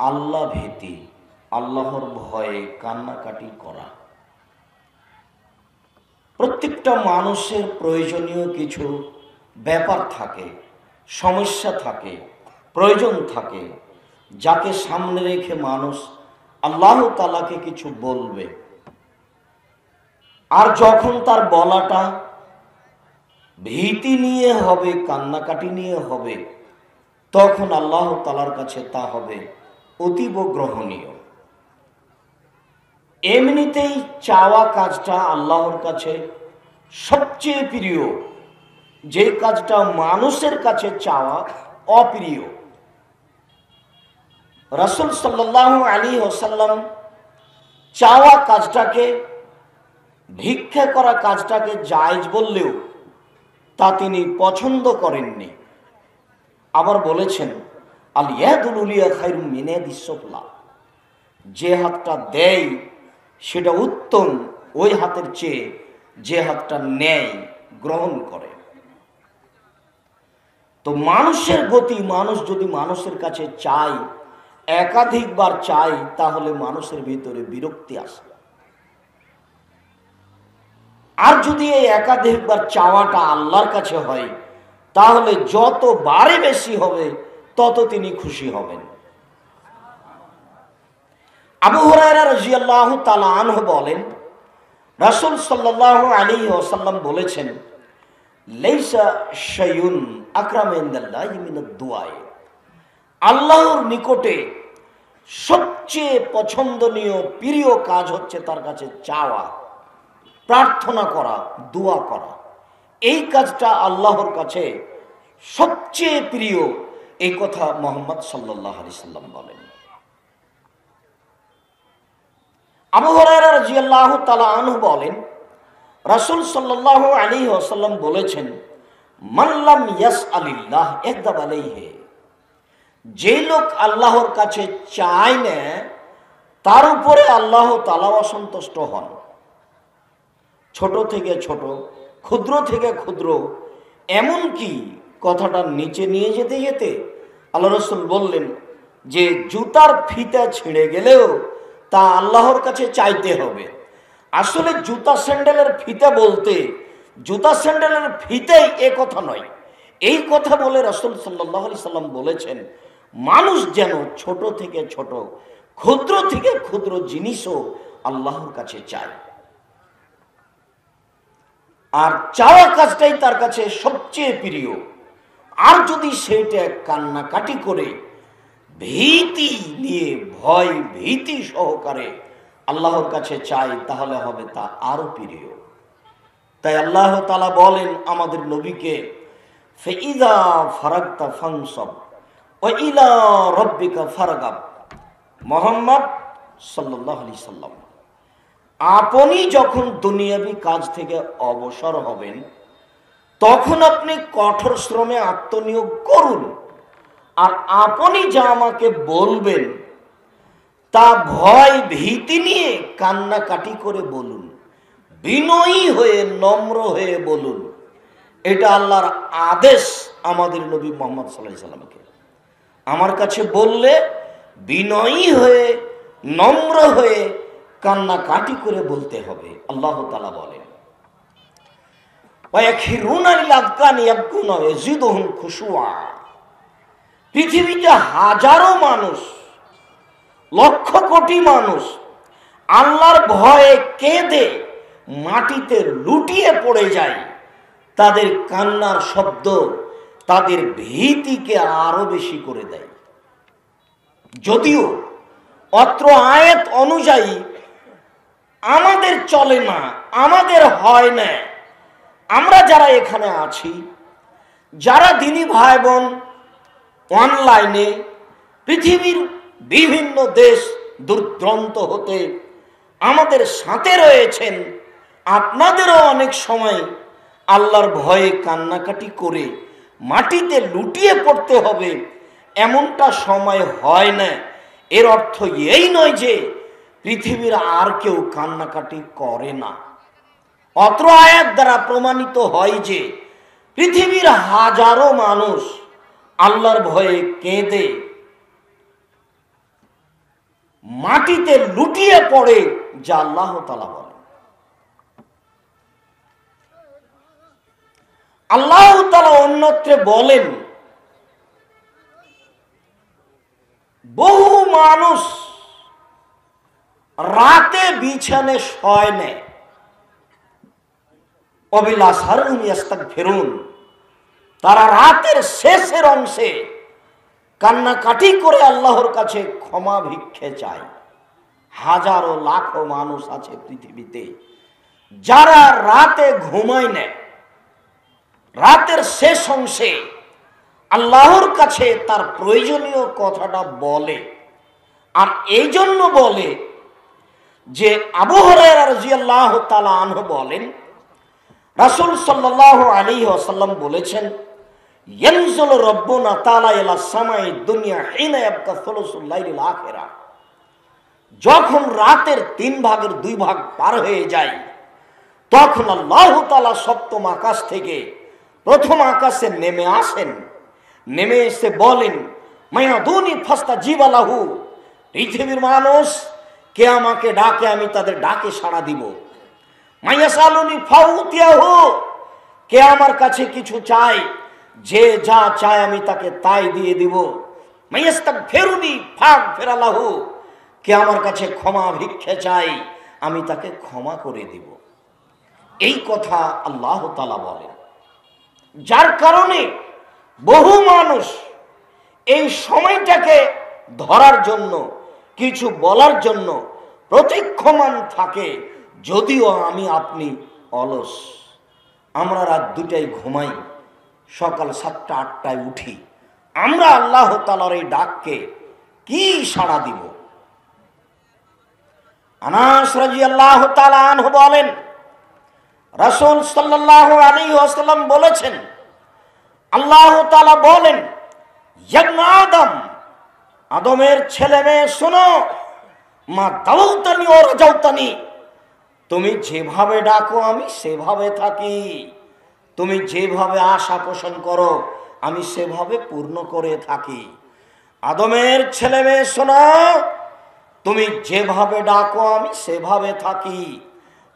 আল্লাহ ভীতি, আল্লাহর ভয়ে কান্নাকাটি করা। প্রত্যেকটা মানুষের প্রয়োজনীয় কিছু ব্যাপার থাকে, সমস্যা থাকে, প্রয়োজন থাকে, যাকে সামনে রেখে মানুষ আল্লাহ তাআলাকে কিছু বলবে। আর যখন তার বলাটা ভীতি নিয়ে হবে, কান্নাকাটি নিয়ে হবে, তখন আল্লাহ তাআলার কাছে তা হবে অতীব গ্রহণীয়। এমনিতেই চাওয়া কাজটা আল্লাহর কাছে সবচেয়ে প্রিয়, যে কাজটা মানুষের কাছে চাওয়া অপ্রিয়। রাসূল সাল্লাল্লাহু আলাইহি ওয়াসাল্লাম চাওয়া কাজটাকে, ভিক্ষা করা কাজটাকে জায়েজ বললেও তা তিনি পছন্দ করেননি। আবার বলেছেন, আল ইয়াদুল উলিয়া খায়রুম মিন ইয়াদিস সুফলা, যে হাতটা দেয় সেটা উত্তম ওই হাতের চেয়ে যে হাতটা নেয়, গ্রহণ করে। তো মানুষের গতি, মানুষ যদি মানুষের কাছে চায়, একাধিকবার চায়, তাহলে মানুষের ভিতরে বিরক্তি আসে। আর যদি এই একাধিকবার চাওয়াটা আল্লাহর কাছে হয়, তাহলে যত বারে বেশি হবে তত তিনি খুশি হবেন। আবু হুরায়রা রাদিয়াল্লাহু তাআলা আনহু বলেন, রাসূল সাল্লাল্লাহু আলাইহি ওয়াসাল্লাম বলেছেন, লাইসা শাইউন আকরামু ইনদাল্লাহি মিনাদ দুআ, আল্লাহর নিকটে সবচেয়ে পছন্দনীয় প্রিয় কাজ হচ্ছে তার কাছে চাওয়া, প্রার্থনা করা, দোয়া করা। এই কাজটা আল্লাহর কাছে সবচেয়ে প্রিয়, এই কথা মুহাম্মদ সাল্লাল্লাহু আলাইহি সাল্লাম বলেন। আবু হুরায়রা রাদিয়াল্লাহু তাআলা আনহু বলেন, রাসূল সাল্লাল্লাহু আলাইহি ওয়াসাল্লাম বলেছেন, মান লাম ইয়াসআলিল্লাহ ইয়াগদাব আলাইহি, যে লোক আল্লাহর কাছে চায় না, তার উপরে আল্লাহ তাআলা অসন্তুষ্ট হন। ছোট থেকে ছোট, ক্ষুদ্র থেকে ক্ষুদ্র, এমনকি কথাটা নিচে নিয়ে যেতে যেতে আল্লাহ রাসূল বললেন যে জুতার ফিতা ছিঁড়ে গেলেও তা আল্লাহর কাছে চাইতে হবে। আসলে জুতা স্যান্ডেলের ফিতা বলতে জুতা স্যান্ডেলের ফিতাই এ কথা নয়। এই কথা বলে রাসূল সাল্লাল্লাহু আলাইহি সাল্লাম বলেছেন, মানুষ যেন ছোট থেকে ছোট, ক্ষুদ্র থেকে ক্ষুদ্র জিনিসও আল্লাহর কাছে চায়। আর চাওয়া কাজটাই তার কাছে সবচেয়ে প্রিয়। আর যদি সেটা কান্নাকাটি করে, ভীতি নিয়ে, ভয় ভীতি সহকারে আল্লাহর কাছে চাই, তাহলে হবে তা আরো প্রিয়। তাই আল্লাহ তাআলা বলেন আমাদের নবীকে, ফাইযা ফারাগতা ফানসাব ওয়া ইলা রাব্বিকা ফারগাব। মুহাম্মদ সাল্লাল্লাহু আলাইহি সাল্লাম, আপনি যখন দুনিয়াবি কাজ থেকে অবসর হবেন, তখন আপনি কঠোর শ্রমে আত্মনিয়োগ করুন। আর আপনি যা আমাকে বলবেন তা ভয় ভীতি নিয়ে কান্নাকাটি করে বলুন, বিনয়ী হয়ে, নম্র হয়ে বলুন। এটা আল্লাহর আদেশ আমাদের নবী মুহাম্মদ সাল্লাল্লাহু আলাইহি সাল্লামকে। আমার কাছে বললে বিনয়ী হয়ে, নম্র হয়ে, কান্নাকাটি করে বলতে হবে। আল্লাহ তাআলা বলেন, ওয়ায়াখিরুনা লিল আযকানি ইয়াবকুনা ইয়াজিদুহুম খুশুআ। পৃথিবীতে হাজারো মানুষ, লক্ষ কোটি মানুষ আল্লাহর ভয়ে কেঁদে মাটিতে লুটিয়ে পড়ে যায়। তাদের কান্নার শব্দ তাদের ভীতিকে আরো বেশি করে দেয়। যদিও অত্র আয়াত অনুযায়ী আমাদের চলে না, আমাদের হয় না। আমরা যারা এখানে আছি, যারা দিনী ভাই বোন অনলাইনে পৃথিবীর বিভিন্ন দেশ দূরদূরান্ত হতে আমাদের সাথে রয়েছেন, আপনাদেরও অনেক সময় আল্লাহর ভয়ে কান্নাকাটি করে মাটিতে লুটিয়ে পড়তে হবে, এমনটা সময় হয় না। এর অর্থ এই নয় যে পৃথিবীর আর কেউ কান্নাকাটি করে না। অত্র আয়াত দ্বারা প্রমাণিত হয় যে পৃথিবীর হাজারো মানুষ আল্লাহর ভয়ে কেঁদে মাটিতে লুটিয়ে পড়ে, যা আল্লাহ তাআলা বলেন। আল্লাহ তাআলা অন্যত্রে বলেন, বহু মানুষ রাতে বিছানে শয় নেয়, অবিলাসারুম ইস্তাগফিরুন, তারা রাতের শেষের অংশে কান্নাকাটি করে আল্লাহর কাছে ক্ষমা ভিক্ষে চায়। হাজারো লাখো মানুষ আছে পৃথিবীতে যারা রাতে ঘুমায় নেয়, রাতের শেষ অংশে আল্লাহর কাছে তার প্রয়োজনীয় কথাটা বলে। আর এই জন্য বলে যে আবু হুরায়রা রাদিয়াল্লাহু তাআলা আনহু বলেন, রাসূল সাল্লাল্লাহু আলাইহি ওয়াসাল্লাম বলেছেন, ইয়ানজুলু রাব্বুনা তাআলা ইলা সামাই দুনিয়া হিনা ইয়াবকা সুলুসুল লাইলিল আখিরা, যখন রাতের 3 ভাগের 2 ভাগ পার হয়ে যায়, তখন আল্লাহ তাআলা সপ্তম আকাশ থেকে প্রথম আকাশে নেমে আসেন। নেমে এসে বলেন, মায়াদুনি ফাস্তাজিবা লাহু, পৃথিবীর মানুষ কে আমাকে ডাকে আমি তাদের ডাকে সাড়া দিব। মায়াসালুনি ফাউতিয়াহু, কে আমার কাছে কিছু চায়, যে যা চায় আমি তাকে তাই দিয়ে দিব। মায়াস্তাগফিরুনি ফাগফিরা লাহু, কে আমার কাছে ক্ষমা ভিক্ষে চাই আমি তাকে ক্ষমা করে দিব। এই কথা আল্লাহ তাআলা বলেন। যার কারণে বহু মানুষ এই সময়টাকে ধরার জন্য, কিছু বলার জন্য প্রতীক্ষমান থাকে। যদিও আমি আপনি অলস, আমরা রাত 2টায় ঘুমাই, সকাল 7টা 8টায় উঠি, আমরা আল্লাহ তাআলার এই ডাককে কি সাড়া দিব? আনাস রাদিয়াল্লাহু তাআলা আনহু বলেন, রাসূল সাল্লাল্লাহু আলাইহি ওয়াসাল্লাম বলেছেন, আল্লাহ তাআলা বলেন, ইবনে আদম, আদমের ছেলে মেয়ে শোনো, মা দাউতানি ও রাজাউতানি, তুমি যেভাবে ডাকো আমি সেভাবে থাকি, তুমি যেভাবে আশা পোষণ করো আমি সেভাবে পূর্ণ করে থাকি। আদমের ছেলে মেয়ে শোনো, তুমি যেভাবে ডাকো আমি সেভাবে থাকি,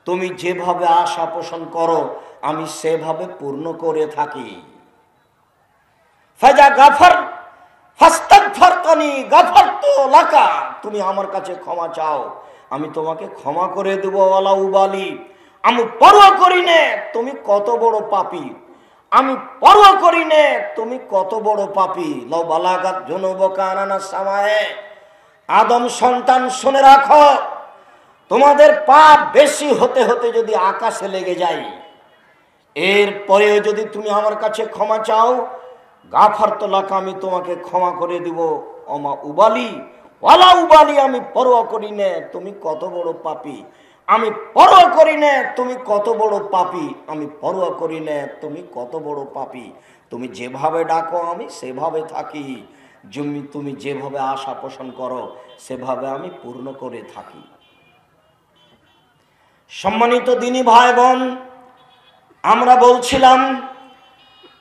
তুমি যেভাবে আশা পোষণ করো আমি সেভাবে পূর্ণ করে থাকি। ফাজা গাফার ফাস্তাগফারতানি গাফারতু লাকা, তুমি আমার কাছে ক্ষমা চাও আমি তোমাকে ক্ষমা করে দেব। ওয়ালা উবালি, আমি পরোয়া করি না তুমি কত বড় পাপী, আমি পরোয়া করি না তুমি কত বড় পাপী। লাউ বালাগাত যুনুবুকা আনানাস সামায়ে, আদম সন্তান শুনে রাখো, তোমাদের পাপ বেশি হতে হতে যদি আকাশে লেগে যায়, এরপরেও যদি তুমি আমার কাছে ক্ষমা চাও, গাফারতু লাকা, আমি তোমাকে ক্ষমা করে দিব। ওমা উবালি, ওয়ালা উবালি, আমি পরোয়া করি না তুমি কত বড় পাপী, আমি পরোয়া করি না তুমি কত বড় পাপী, আমি পরোয়া করি না তুমি কত বড় পাপী। তুমি যেভাবে ডাকো আমি সেভাবে থাকি, তুমি যেভাবে আশা পোষণ করো সেভাবে আমি পূর্ণ করে থাকি। সম্মানিত দিনী ভাই বোন, আমরা বলছিলাম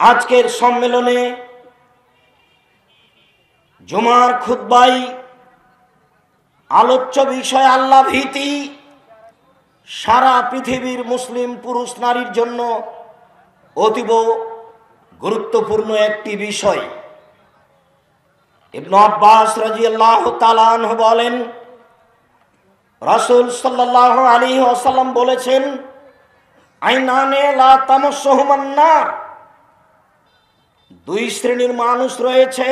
আজকের সম্মেলনে জুমার খুতবায় আলোচ্য বিষয় আল্লাহ ভীতি, সারা পৃথিবীর মুসলিম পুরুষ নারীর জন্য অতীব গুরুত্বপূর্ণ একটি বিষয়। ইবনে আব্বাস রাদিয়াল্লাহু তাআলা আনহু বলেন, রাসূল সাল্লাল্লাহু আলাইহি ওয়াসাল্লাম বলেছেন, আইনানে লা তামাসসুহুমান নার, 2 শ্রেণীর মানুষ রয়েছে,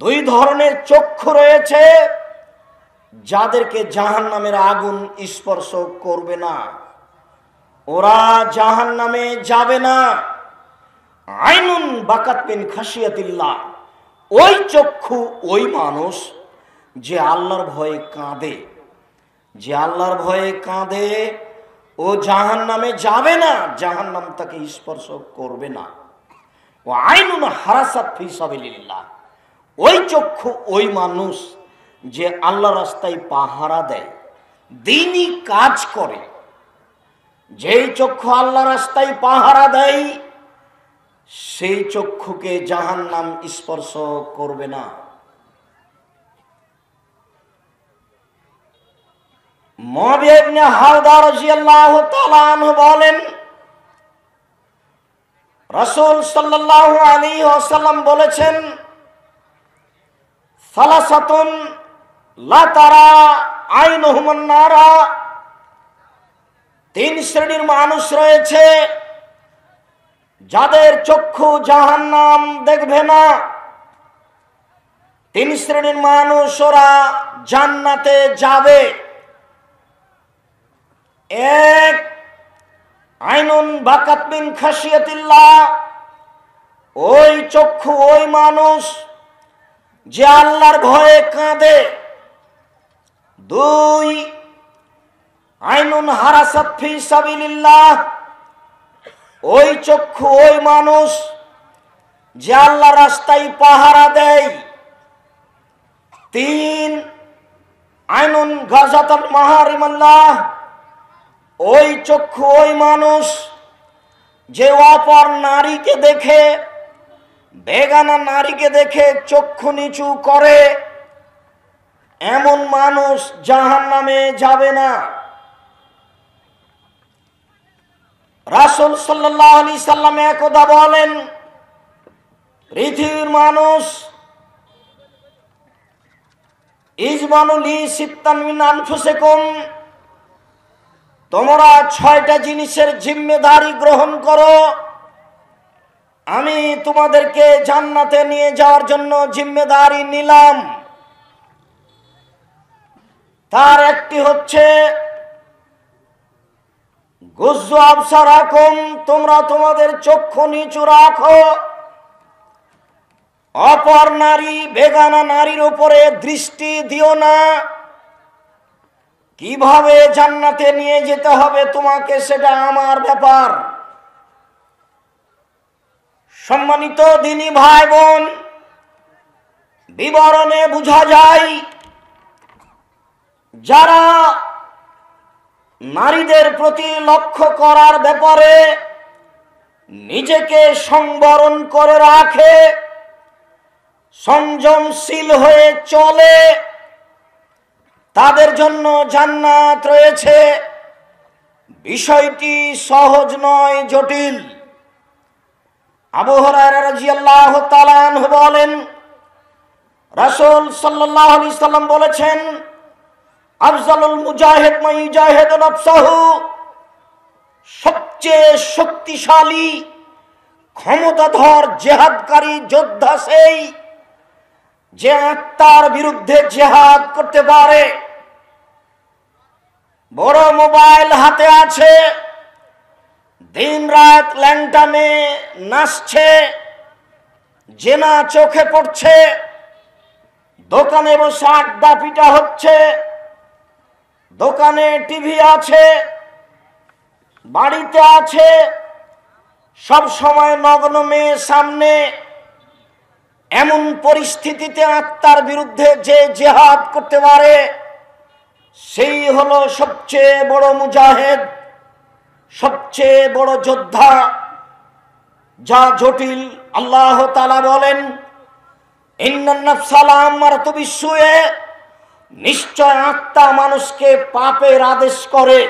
2 ধরনের চক্ষু রয়েছে যাদেরকে জাহান্নামের আগুন স্পর্শ করবে না, ওরা জাহান্নামে যাবে না। আইনুন বাকাত মিন খাশিয়াতিল্লাহ, ওই চক্ষু ওই মানুষ যে আল্লাহর ভয়ে কাঁদে, যে আল্লাহর ভয়ে কাঁদে ও জাহান্নামে যাবে না, জাহান্নাম তাকে স্পর্শ করবে না। ও আইনুন হারাসাত ফি সাবিলিল্লাহ, ওই চক্ষু ওই মানুষ যে আল্লাহ রাস্তায় পাহারা দেয়, দ্বীনি কাজ করে। যেই চক্ষু আল্লাহ রাস্তায় পাহারা দেয় সেই চক্ষুকে জাহান্নাম স্পর্শ করবে না। মুআবিয়া ইবনে হাওদা রাদিয়াল্লাহু তাআলা আনহু বলেন, রাসূল সাল্লাল্লাহু আলাইহি ওয়াসাল্লাম বলেছেন, সালাসাতুন লা তারা আইনুহুমুন নারা, তিন শ্রেণীর মানুষ রয়েছে যাদের চক্ষু জাহান্নাম দেখবে না। তিন শ্রেণীর মানুষ, ওরা জান্নাতে যাবে। এক, আইনুন বাকাত মিন খাশিয়াতিল্লাহ, ওই চক্ষু, ওই মানুষ যে আল্লাহর ভয়ে কাঁদে। দুই, আইনুন হারাসাত ফি সাবিলিল্লাহ, ওই চক্ষু, ওই মানুষ যে আল্লাহর রাস্তায় পাহারা দেয়। তিন, আইনুন গাযাতাত মাহারিমাল্লাহ, ওই চক্ষু, ওই মানুষ যে অপর নারীকে দেখে, বেগানা নারীকে দেখে চক্ষু নিচু করে, এমন মানুষ জাহান্নামে যাবে না। রাসূল সাল্লাল্লাহু আলাইহি সাল্লাম একদা বলেন, পৃথিবীর মানুষ ইজমানু লি সিত্তান মিন আনফুসিকুম, তোমরা 6টা জিনিসের জিম্মেদারি গ্রহণ করো, আমি তোমাদেরকে জান্নাতে নিয়ে যাওয়ার জন্য জিম্মেদারি নিলাম। তার একটি হচ্ছে গুজ্জু আবসারাকুম, তোমরা তোমাদের চক্ষু নিচু রাখো, অপর নারী, বেগানা নারীর উপরে দৃষ্টি দিও না। কিভাবে জান্নাতে নিয়ে যেতে হবে তোমাকে, সেটা আমার ব্যাপার। সম্মানিত দিনী ভাই বোন, বিবরণে বোঝা যায় যারা নারীদের প্রতি লক্ষ্য করার ব্যাপারে নিজেকে সংবরণ করে রাখে, সংযমশীল হয়ে চলে, তাদের জন্য জান্নাত রয়েছে। বিষয়টি সহজ নয়, জটিল। আবু হুরায়রা রাদিয়াল্লাহু তাআলা আনহু বলেন, রাসূল সাল্লাল্লাহু আলাইহি সাল্লাম বলেছেন, আফজালুল মুজাহিদ মান ইউজাহিদু নাফসাহু, সবচেয়ে শক্তিশালী ক্ষমতাধর জিহাদকারী যোদ্ধা সেই যে আত্মার বিরুদ্ধে জিহাদ করতে পারে। বড় মোবাইল হাতে আছে, দিন রাত ল্যাংটা মেয়ে নাচছে, জেনা চোখে পড়ছে, দোকানে বসে আড্ডা পিটা হচ্ছে, দোকানে টিভি আছে, বাড়িতে আছে, সব সময় নগ্ন মেয়ে সামনে। এমন পরিস্থিতিতে আত্মার বিরুদ্ধে যে জিহাদ করতে পারে, সেই হলো সবচেয়ে বড় মুজাহিদ, সবচেয়ে বড় যোদ্ধা। যা জটিল। আল্লাহ তাআলা বলেন, ইন্নান নাফসা লাআম্মারাতু বিসসুই, নিশ্চয় আত্মা মানুষকে পাপের আদেশ করে,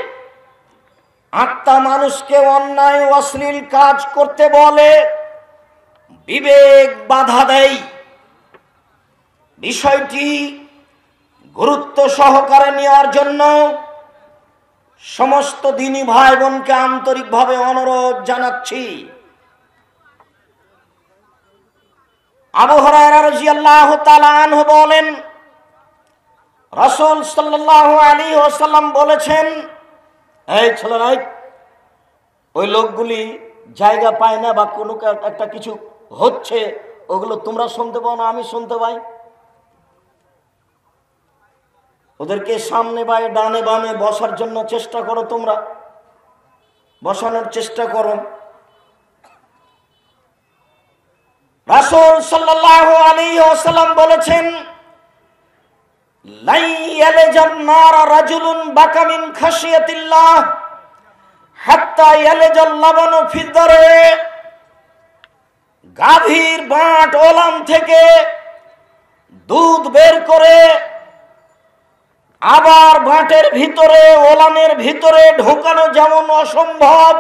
আত্মা মানুষকে অন্যায় অশ্লীল কাজ করতে বলে, বিবেক বাধা দেয়। বিষয়টি গুরুত্ব সহকারে নেওয়ার জন্য সমস্ত দ্বীনি ভাই বোনকে আন্তরিকভাবে অনুরোধ জানাচ্ছি। আবু হুরায়রা রাদিয়াল্লাহু তাআলা আনহু বলেন, রাসূল সাল্লাল্লাহু আলাইহি ওয়াসাল্লাম বলেছেন, এই ছেলেরা, ওই লোকগুলি জায়গা পায় না বা কোনো একটা কিছু হচ্ছে, ওগুলো তোমরা শুনতে পাও না, আমি শুনতে পাই। ওদেরকে সামনে বায়ে ডানে বামে বসার জন্য চেষ্টা করো, তোমরা বসানোর চেষ্টা করো। রাসূল সাল্লাল্লাহু আলাইহি ওয়াসাল্লাম বলেছেন, লাই ইয়ালজান নার রাজুলুন বাকা মিন খাশিয়াতিল্লাহ হাত্তা ইয়ালজাল লাবানু ফি দারে, গাভীর বাট ওলাম থেকে দুধ বের করে আবার বাটের ভিতরে ওলানের ভিতরে ঢোকানো যেমন অসম্ভব,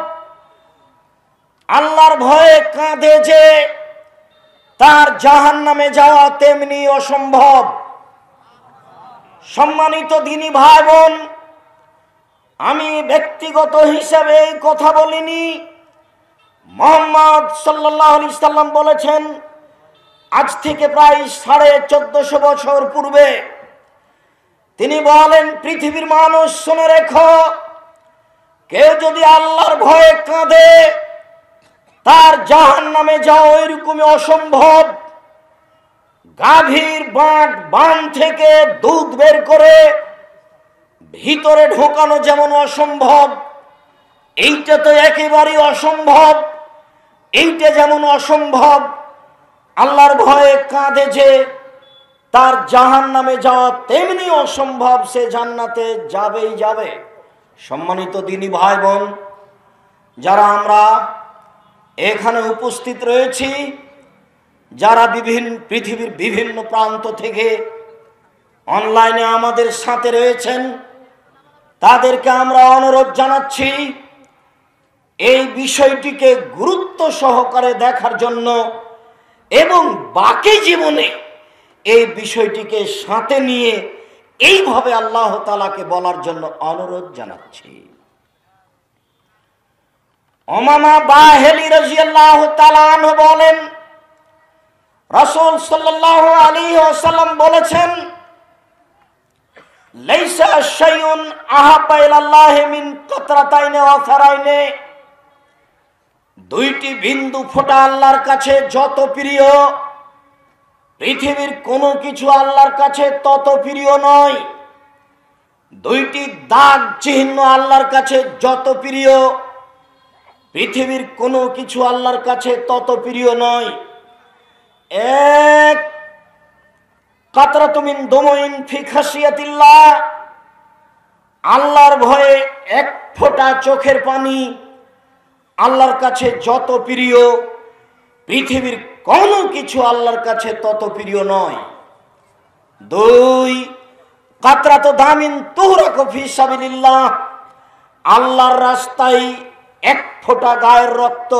আল্লাহর ভয়ে কাঁদে যে তার জাহান্নামে যাওয়া তেমনি অসম্ভব। সম্মানিত দিনী ভাই বোন, আমি ব্যক্তিগত হিসাবে এই কথা বলিনি, মুহাম্মদ সাল্লাল্লাহু আলাইহি সাল্লাম বলেছেন আজ থেকে প্রায় 1450 বছর পূর্বে। তিনি বলেন, পৃথিবীর মানুষ শুনে রেখো, কেউ যদি আল্লাহর ভয়ে কাঁদে তার জাহান্নামে যাওয়া ওইরকমই অসম্ভব। গাভীর বান থেকে দুধ বের করে ভিতরে ঢোকানো যেমন অসম্ভব, এইটা তো একেবারেই অসম্ভব। এইটা যেমন অসম্ভব, আল্লাহর ভয়ে কাঁদে যে তার জাহান্নামে যাওয়া তেমনি অসম্ভব, সে জান্নাতে যাবেই যাবে। সম্মানিত দিনী ভাই বোন, যারা আমরা এখানে উপস্থিত রয়েছি, যারা পৃথিবীর বিভিন্ন প্রান্ত থেকে অনলাইনে আমাদের সাথে রয়েছেন, তাদেরকে আমরা অনুরোধ জানাচ্ছি এই বিষয়টিকে গুরুত্ব সহকারে দেখার জন্য এবং বাকি জীবনে এই বিষয়টিকে সাথে নিয়ে এইভাবে আল্লাহ তাআলাকে বলার জন্য অনুরোধ জানাচ্ছি। উমামা বাহিলি রাদিয়াল্লাহু তাআলা আনহু বলেন, রাসূল সাল্লাল্লাহু আলাইহি ওয়াসাল্লাম বলেছেন, লাইসা শাইউন আহাব্বা ইলাল্লাহি মিন কাতরাতাইনি ওয়া সারাইনি। দুইটি বিন্দু ফোঁটা আল্লাহর কাছে যত প্রিয়, পৃথিবীর কোনো কিছু আল্লাহর কাছে তত প্রিয় নয়। দুইটি দাগ চিহ্ন আল্লাহর কাছে যত প্রিয়, পৃথিবীর কোনো কিছু আল্লাহর কাছে তত প্রিয় নয়। এক কাতরাতু মিন দুমুইন ফি খাশিয়াতিল্লাহ, আল্লাহর ভয়ে এক ফোঁটা চোখের পানি আল্লাহর কাছে যত প্রিয়, পৃথিবীর কোনো কিছু আল্লাহর কাছে তত প্রিয় নয়। দুই কাতরাতু দামিন তুহরাকু ফি সাবিলিল্লাহ, আল্লাহর রাস্তায় এক ফোঁটা গায়ের রক্ত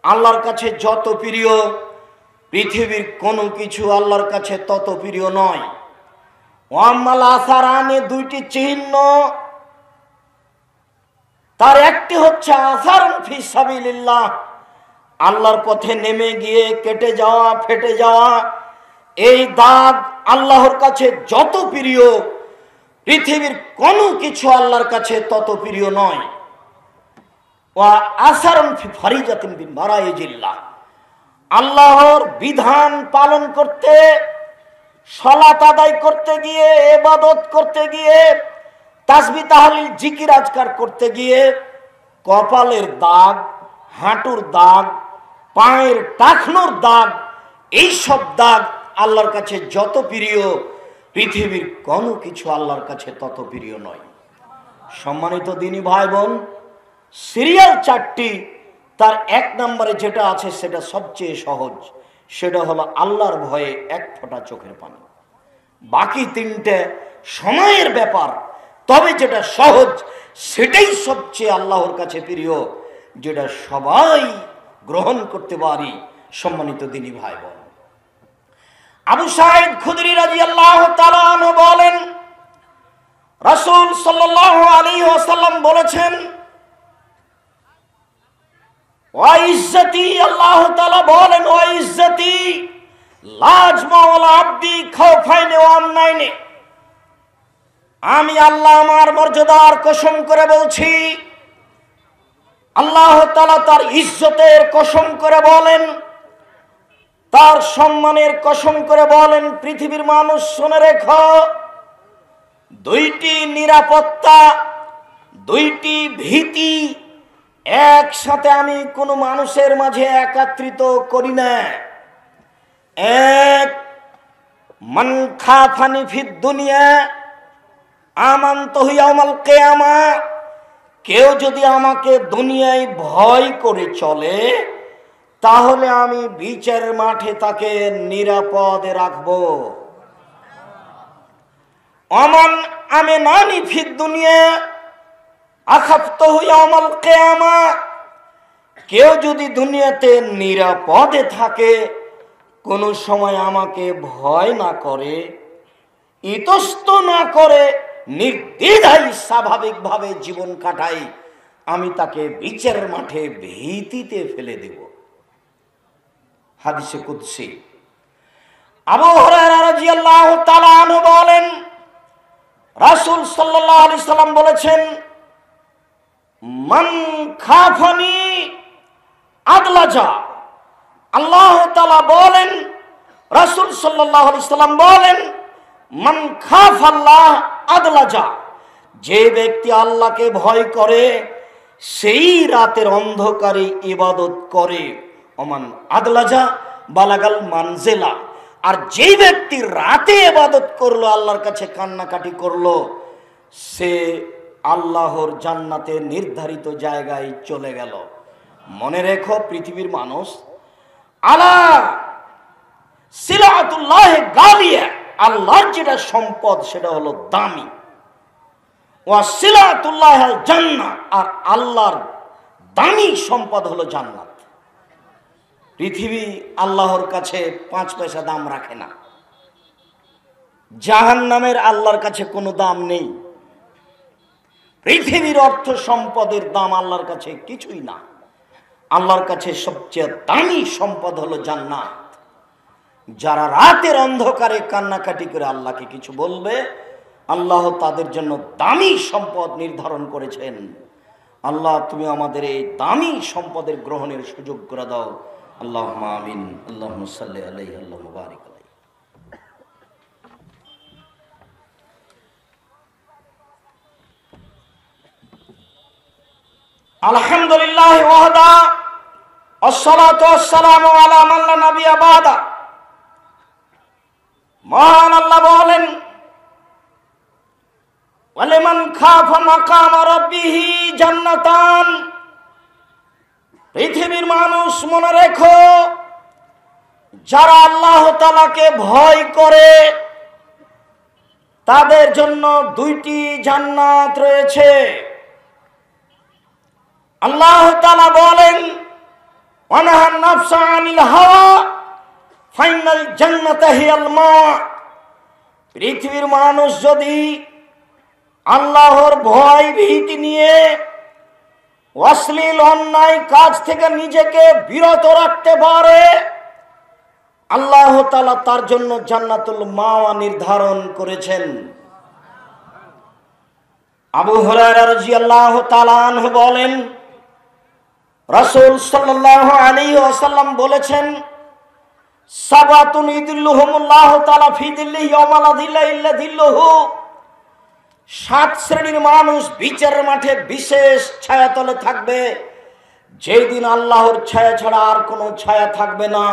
আল্লাহর কাছে যত প্রিয়, পৃথিবীর কোনো কিছু আল্লাহর কাছে তত প্রিয় নয়। ওয়াম্মাল আসারানে, দুইটি চিহ্ন, তার একটি হচ্ছে আসারুন ফি সাবিলিল্লাহ, আল্লাহর পথে নেমে গিয়ে কেটে যাওয়া, ফেটে যাওয়া। এই দাগ আল্লাহর কাছে যত প্রিয়, পৃথিবীর কোনো কিছু আল্লাহর কাছে তত প্রিয় নয়। ওয়া আসারুন ফি ফারিজাতিন বিন মারাইজিল্লাহ, আল্লাহর বিধান পালন করতে, সালাত আদায় করতে গিয়ে, ইবাদত করতে গিয়ে, তাসবিহ তাহলিল জিকির আজকার করতে গিয়ে কপালের দাগ, হাঁটুর দাগ, পায়ের টাকনোর দাগ, এই সব দাগ আল্লাহর কাছে যত প্রিয়, পৃথিবীর কোনো কিছু আল্লাহর কাছে তত প্রিয় নয়। সম্মানিত দিনী ভাই বোন, সিরিয়াল 4টি, তার 1 নম্বরে যেটা আছে সেটা সবচেয়ে সহজ, সেটা হলো আল্লাহর ভয়ে এক ফোঁটা চোখের পানি। বাকি 3টে সময়ের ব্যাপার, তবে যেটা সহজ সেটাই সবচেয়ে আল্লাহর কাছে প্রিয়, যেটা সবাই গ্রহণ করতে পারি। সম্মানিত দিনী ভাই বোন, আবু সাঈদ খুদরি রাদিয়াল্লাহু তাআলা আনহু বলেন, রাসূল সাল্লাল্লাহু আলাইহি ওয়াসাল্লাম বলেছেন, ওয়া ইজ্জতি, আল্লাহ তাআলা বলেন, ওয়া ইজ্জতি লাজমাউল আবদি খাউফাইনি ওয়া আমনাইনি, আমি আল্লাহ আমার মর্যাদার কসম করে বলছি, আল্লাহ তাআলা তার ইজ্জতের কসম করে বলেন, তার সম্মানের কসম করে বলেন, পৃথিবীর মানুষ শুনে রেখো, দুইটি নিরাপত্তা, দুইটি ভীতি একসাথে আমি কোনো মানুষের মাঝে একত্রিত করি না। এক, মান খাফানি ফিদ দুনিয়া আমানতু ইয়াউমাল কিয়ামা, কেউ যদি আমাকে দুনিয়ায় ভয় করে চলে তাহলে আমি বিচারের মাঠে তাকে নিরাপদে রাখবো। অমান আমেনানি ফিদ দুনিয়া আখাফতুহু ইয়াউমাল কিয়ামা, কেউ যদি দুনিয়াতে নিরাপদে থাকে, কোনো সময় আমাকে ভয় না করে, ইতস্ত না করে, নির্দ্বিধায় স্বাভাবিকভাবে জীবন কাটাই, আমি তাকে বিচারের মাঠে ভীতিতে ফেলে দেব। হাদিসে কুদসি। আবু হুরায়রা রাদিয়াল্লাহু তাআলা আনহু বলেন, রাসূল সাল্লাল্লাহু আলাইহি সাল্লাম বলেছেন, মান খাফানি আদলাজা। আল্লাহ তাআলা বলেন, রাসূল সাল্লাল্লাহু আলাইহি সাল্লাম বলেন, মান খাফাল্লাহ আদলাজা, যে ব্যক্তি আল্লাহকে ভয় করে সেই রাতের অন্ধকারে ইবাদত করে। ওমান আদলাজা বালাগাল মানজিলা, আর যে ব্যক্তি রাতে ইবাদত করলো, আল্লাহর কাছে কান্নাকাটি করলো, সে আল্লাহর জান্নাতে নির্ধারিত জায়গায় চলে গেল। মনে রেখো পৃথিবীর মানুষ, আলা সিলাতুল্লাহ গালিয়া, আল্লাহর যেটা সম্পদ সেটা হলো দামি। ওয়া সিলাতুল্লাহ আল জান্নাহ, আর আল্লাহর দামি সম্পদ হলো জান্নাত। পৃথিবী আল্লাহর কাছে 5 পয়সা দাম রাখে না। জাহান্নামের আল্লাহর কাছে কোনো দাম নেই। পৃথিবীর অর্থ সম্পদের দাম আল্লাহর কাছে কিছুই না। আল্লাহর কাছে সবচেয়ে দামি সম্পদ হলো জান্নাত। যারা রাতের অন্ধকারে কান্নাকাটি করে আল্লাহকে কিছু বলবে, আল্লাহ তাদের জন্য দামি সম্পদ নির্ধারণ করেছেন। আল্লাহ তুমি আমাদের এই দামি সম্পদের গ্রহণের সুযোগ করে দাও। আল্লাহুম্মা আমিন। আল্লাহুম্মা সাল্লি আলাইহি আল্লাহুম্মা বারিক আলাইহি। আলহামদুলিল্লাহ ওয়াহদা, আসসালাতু ওয়াসসালামু আলা মান লা নাবিয়্যা বাদা। মহান আল্লাহ বলেন, ওয়ালিমান খাফা মাকামা রাব্বিহি জান্নাতান। পৃথিবীর মানুষ মনে রেখো, যারা আল্লাহ তাআলাকে ভয় করে তাদের জন্য 2টি জান্নাত রয়েছে। আল্লাহ তাআলা বলেন, ওয়ানাহান নাফসা আনিল হাওয়া ফাইনাল জান্নাতা হিয়াল মাওয়া। পৃথিবীর মানুষ যদি আল্লাহর ভয় ভীতি নিয়ে অশ্লীল অন্যায় কাজ থেকে নিজেকে বিরত রাখতে পারে, আল্লাহ তাআলা তার জন্য জান্নাতুল মাওয়া নির্ধারণ করেছেন। আবু হুরায়রা রাদিয়াল্লাহু তাআলা আনহু বলেন, রাসূল সাল্লাল্লাহু আলাইহি ওয়াসাল্লাম বলেছেন, সাবাতুন ইযিল্লুহুমুল্লাহু তাআলা ফি যিল্লিহি ইয়াওমা লা যিল্লা ইল্লা যিল্লুহু। 7 শ্রেণীর মানুষ বিচারের মাঠে বিশেষ ছায়াতলে থাকবে, যেদিন আল্লাহর ছায়া ছাড়া আর কোনো ছায়া থাকবে না।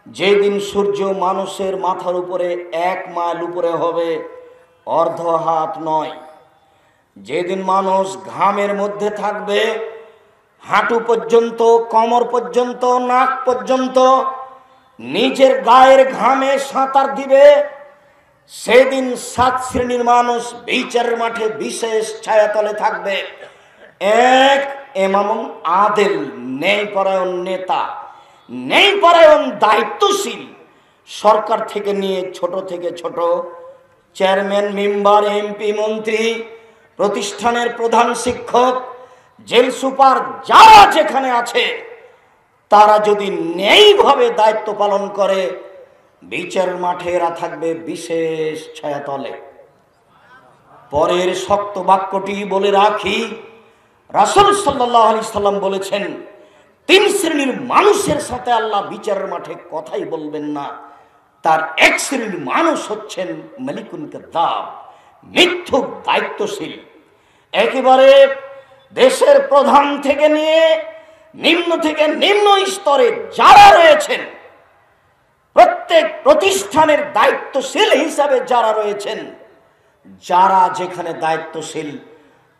যেদিন সূর্য মানুষের মাথার উপরে 1 মাইল উপরে হবে, অর্ধ হাত নয়। যেদিন মানুষ ঘামের মধ্যে থাকবে, হাঁটু পর্যন্ত, কোমর পর্যন্ত, নাক পর্যন্ত নিজের গায়ের ঘামে সাঁতার দিবে, সেদিন 7 শ্রেণীর মানুষ বিচারের মাঠে বিশেষ ছায়াতলে থাকবে। 1, ইমামুন আদিল, ন্যায়পরায়ণ নেতা, ন্যায়পরায়ণ দায়িত্বশীল। সরকার থেকে নিয়ে ছোট থেকে ছোট চেয়ারম্যান, মেম্বার, এমপি, মন্ত্রী, প্রতিষ্ঠানের প্রধান শিক্ষক, জেল সুপার, যারা যেখানে আছে, তারা যদি ন্যায়ভাবে দায়িত্ব পালন করে, বিচার মাঠে এরা থাকবে বিশেষ ছায়াতলে। পরের শক্ত বাক্যটি বলে রাখি, রাসূল সাল্লাল্লাহু আলাইহি সাল্লাম বলেছেন, 3 শ্রেণীর মানুষের সাথে আল্লাহ বিচারের মাঠে কথাই বলবেন না। তার 1 শ্রেণীর মানুষ হচ্ছেন মালিকুন কাযাব, মিথ্যুক দায়িত্বশীল। একেবারে দেশের প্রধান থেকে নিয়ে নিম্ন থেকে নিম্ন স্তরে যারা রয়েছেন, প্রত্যেক প্রতিষ্ঠানের দায়িত্বশীল হিসাবে যারা রয়েছেন, যারা যেখানে দায়িত্বশীল,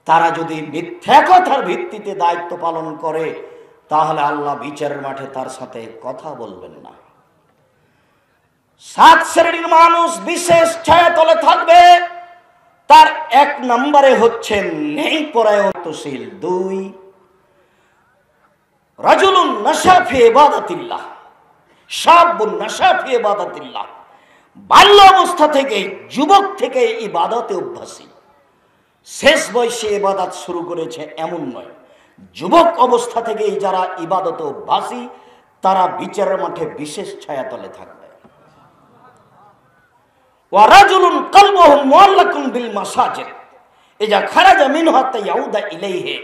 তারা যদি মিথ্যা কথার ভিত্তিতে দায়িত্ব পালন করে, তাহলে আল্লাহ বিচারের মাঠে তার সাথে কথা বলবেন না। 7 শ্রেণীর মানুষ বিশেষ ছায়াতলে থাকবে। এক নম্বরে হচ্ছে নেই পরায়ণশীল। 2 রাজুলুন নাশা ফি ইবাদাতিল্লাহ, শাবুন নাশা ফি ইবাদাতিল্লাহ, বাল্য অবস্থা থেকে যুবক থেকে ইবাদতে অভ্যাসী। শেষ বয়সে ইবাদত শুরু করেছে এমন নয়, যুবক অবস্থা থেকেই যারা ইবাদতে অভ্যাসী তারা বিচারের মাঠে বিশেষ ছায়াতলে থাকবে। ওয়া রাজুলুন কলবুহু মুআল্লাকুন বিল মাসাজিদ ইজা খারাজা মিনহা তায়াউদা ইলাইহি,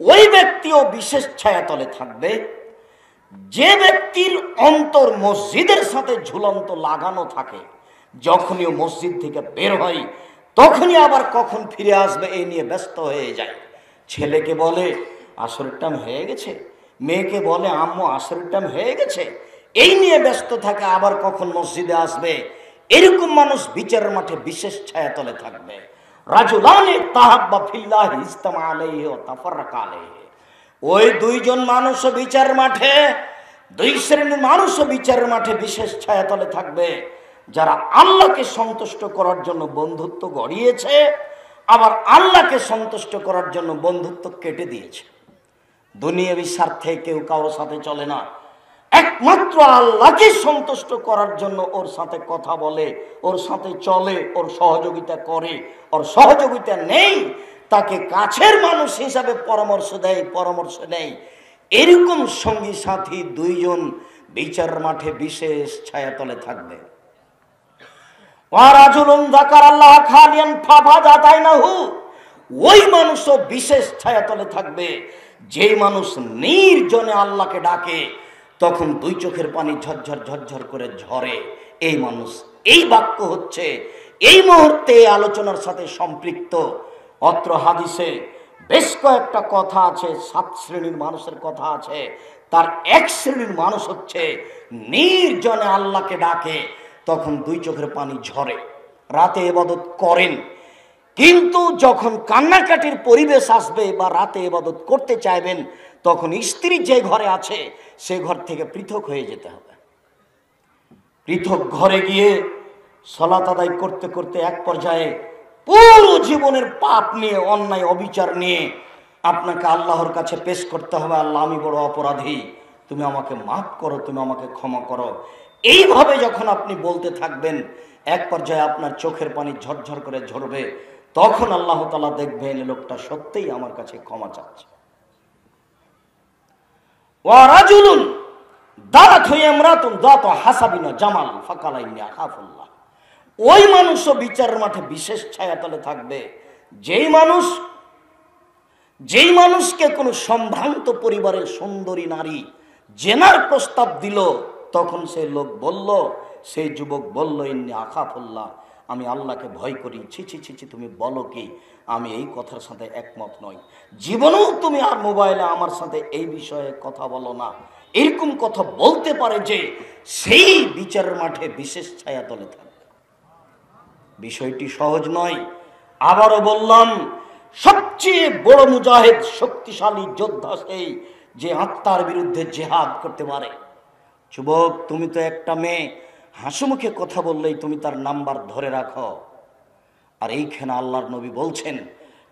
ওই ব্যক্তিও বিশেষ ছায়াতলে থাকবে যে ব্যক্তির অন্তর মসজিদের সাথে ঝুলন্ত লাগানো থাকে। যখনই মসজিদ থেকে বের হয় তখনই আবার কখন ফিরে আসবে এই নিয়ে ব্যস্ত হয়ে যায়। ছেলেকে বলে আসরের টাইম হয়ে গেছে, মেয়েকে বলে আম্মু আসরের টাইম হয়ে গেছে, এই নিয়ে ব্যস্ত থাকে, আবার কখন মসজিদে আসবে। এরকম মানুষ বিচারের মাঠে বিশেষ ছায়াতলে থাকবে। রাজুলানি তাহাব্বা ফিল্লাহি ইজতামা আলাইহি ওয়া তাফাররাকা আলাইহি, ওই দুইজন মানুষও বিচার মাঠে, দুই শ্রেণীর মানুষও বিচারের মাঠে বিশেষ ছায়াতলে থাকবে যারা আল্লাহকে সন্তুষ্ট করার জন্য বন্ধুত্ব গড়িয়েছে, আবার আল্লাহকে সন্তুষ্ট করার জন্য বন্ধুত্ব কেটে দিয়েছে। দুনিয়াবি স্বার্থে কেউ কারোর সাথে চলে না, একমাত্র আল্লাহকে সন্তুষ্ট করার জন্য ওর সাথে কথা বলে, ওর সাথে চলে, ওর সহযোগিতা করে। ওর সহযোগিতা নেই তাকে কাছের মানুষ হিসাবে পরামর্শ দেয়, পরামর্শ নেই। এরকম সঙ্গী সাথী দুইজন বিচার মাঠে বিশেষ ছায়াতলে থাকবে। ওই মানুষও বিশেষ ছায়াতলে থাকবে যে মানুষ নির্জনে আল্লাহকে ডাকে তখন দুই চোখের পানি ঝরঝর ঝরঝর করে ঝরে। এই মানুষ, এই বাক্য হচ্ছে এই মুহূর্তে আলোচনার সাথে সম্পৃক্ত। অত্র হাদিসে বেশ কয়েকটা কথা আছে, 7 শ্রেণীর মানুষের কথা আছে। তার এক শ্রেণীর মানুষ হচ্ছে নির্জনে আল্লাহকে ডাকে তখন দুই চোখের পানি ঝরে, রাতে ইবাদত করেন, কিন্তু যখন কান্নাকাটির পরিবেশ আসবে বা রাতে ইবাদত করতে চাইবেন তখন স্ত্রী যে ঘরে আছে সে ঘর থেকে পৃথক হয়ে যেতে হবে। পৃথক ঘরে গিয়ে সালাত আদায় করতে করতে এক পর্যায়ে পুরো জীবনের পাপ নিয়ে, অন্যায় অবিচার নিয়ে আপনাকে আল্লাহর কাছে পেশ করতে হবে। আল্লাহ, আমি বড় অপরাধী, তুমি আমাকে মাফ করো, তুমি আমাকে ক্ষমা করো। এইভাবে যখন আপনি বলতে থাকবেন এক পর্যায়ে আপনার চোখের পানি ঝরঝর করে ঝরবে, তখন আল্লাহ তাআলা দেখবেন লোকটা সত্যিই আমার কাছে ক্ষমা চাচ্ছে। ওয়া রাজুলুন দারাত ইমরাতুন দাত হাসাবিনা জামাল ফাকালা ইন্নী আখাফুল্লাহ, ওই মানুষও বিচারের মাঠে বিশেষ ছায়াতলে থাকবে যেই মানুষকে কোনো সম্ভ্রান্ত পরিবারের সুন্দরী নারী জেনার প্রস্তাব দিল তখন সেই লোক বলল, সেই যুবক বলল, ইন্নী আখাফুল্লাহ, আমি আল্লাহকে ভয় করি। ছি ছি ছি ছি, তুমি বলো কি? আমি এই কথার সাথে একমত নই, জীবনেও তুমি আর মোবাইলে আমার সাথে এই বিষয়ে কথা বলো না। এরকম কথা বলতে পারে যে সেই বিচারের মাঠে বিশেষ ছায়াতলে থাকবে। বিষয়টি সহজ নয়। আবারও বললাম, সবচেয়ে বড় মুজাহিদ, শক্তিশালী যোদ্ধা সেই যে আত্মার বিরুদ্ধে জেহাদ করতে পারে। যুবক, তুমি তো একটা মেয়ে হাসিমুখে কথা বললেই তুমি তার নাম্বার ধরে রাখো, আর এইখানে আল্লাহর নবী বলছেন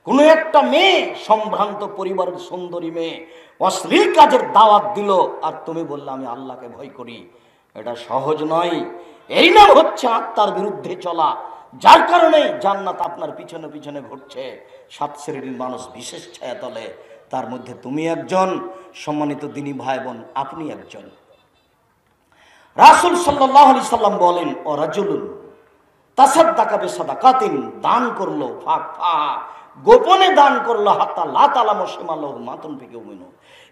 কোন একটা মেয়ে, সম্ভ্রান্ত পরিবারের সুন্দরী মেয়ে অশ্লীল কাজের দাওয়াত দিল আর তুমি বললে আমি আল্লাহকে ভয় করি, এটা সহজ নয়। এই নাম হচ্ছে আত্মার বিরুদ্ধে চলা, যার কারণে জান্নাত আপনার পিছনে পিছনে ঘুরছে। 7 শ্রেণীর মানুষ বিশেষ ছায়াতলে, তার মধ্যে তুমি একজন। সম্মানিত দিনী ভাই বোন, আপনি একজন। রাসূল সাল্লাল্লাহু আলাইহি সাল্লাম বলেন, ও রাজুলুন তাসাদ্দাকা বিসাদাকাতিন, দান করলো ফাখফা, গোপনে দান করলো, হাত্তা লা তালামু শিমালহু মা তুনফিকু মিনহু,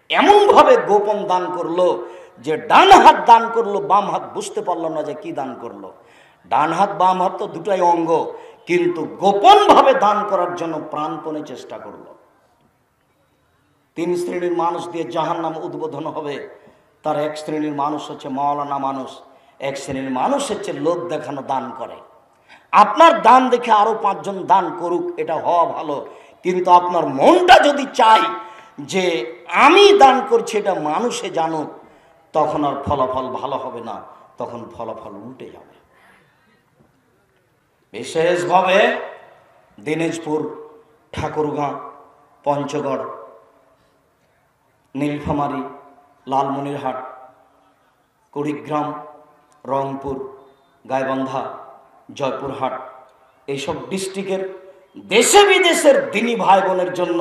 এমন ভাবে গোপন দান করলো যে ডান হাত দান করলো, বাম হাত বুঝতে পারলো না যে কি দান করলো। ডান হাত বাম হাত তো দুটাই অঙ্গ, কিন্তু গোপন ভাবে দান করার জন্য প্রাণপণে চেষ্টা করলো। 3 শ্রেণীর মানুষ দিয়ে জাহান্নাম উদ্বোধন হবে। তার এক শ্রেণীর মানুষ হচ্ছে মাওলানা মানুষ, এক শ্রেণীর মানুষ হচ্ছে লোক দেখানো দান করে। আপনার দান দেখে আরো 5 জন দান করুক, এটা হওয়া ভালো, কিন্তু আপনার মনটা যদি চাই যে আমি দান করছি এটা মানুষে জানুক, তখন আর ফলাফল ভালো হবে না, তখন ফলাফল উল্টে যাবে। বিশেষভাবে দিনাজপুর, ঠাকুরগাঁ, পঞ্চগড়, নীলফামারী, লালমনিরহাট, কুড়িগ্রাম, রংপুর, গাইবান্ধা, জয়পুরহাট, এইসব ডিস্ট্রিক্টের দেশে বিদেশের দিনী ভাই বোনের জন্য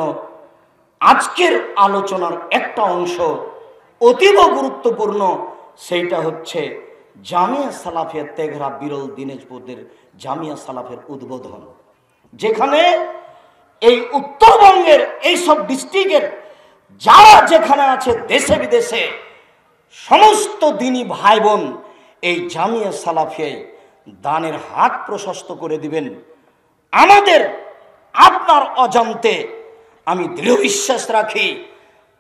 আজকের আলোচনার একটা অংশ অতীব গুরুত্বপূর্ণ। সেইটা হচ্ছে জামিয়া সালাফিয়া তেঘরা বিরল দিনাজপুরের জামিয়া সালাফের উদ্বোধন, যেখানে এই উত্তরবঙ্গের এইসব ডিস্ট্রিক্টের যারা যেখানে আছে দেশে বিদেশে সমস্ত দিনী ভাই বোন এই জামিয়া সালাফিয়ায় দানের হাত প্রশস্ত করে দিবেন। আমাদের আপনার অজান্তে আমি দৃঢ় বিশ্বাস রাখি,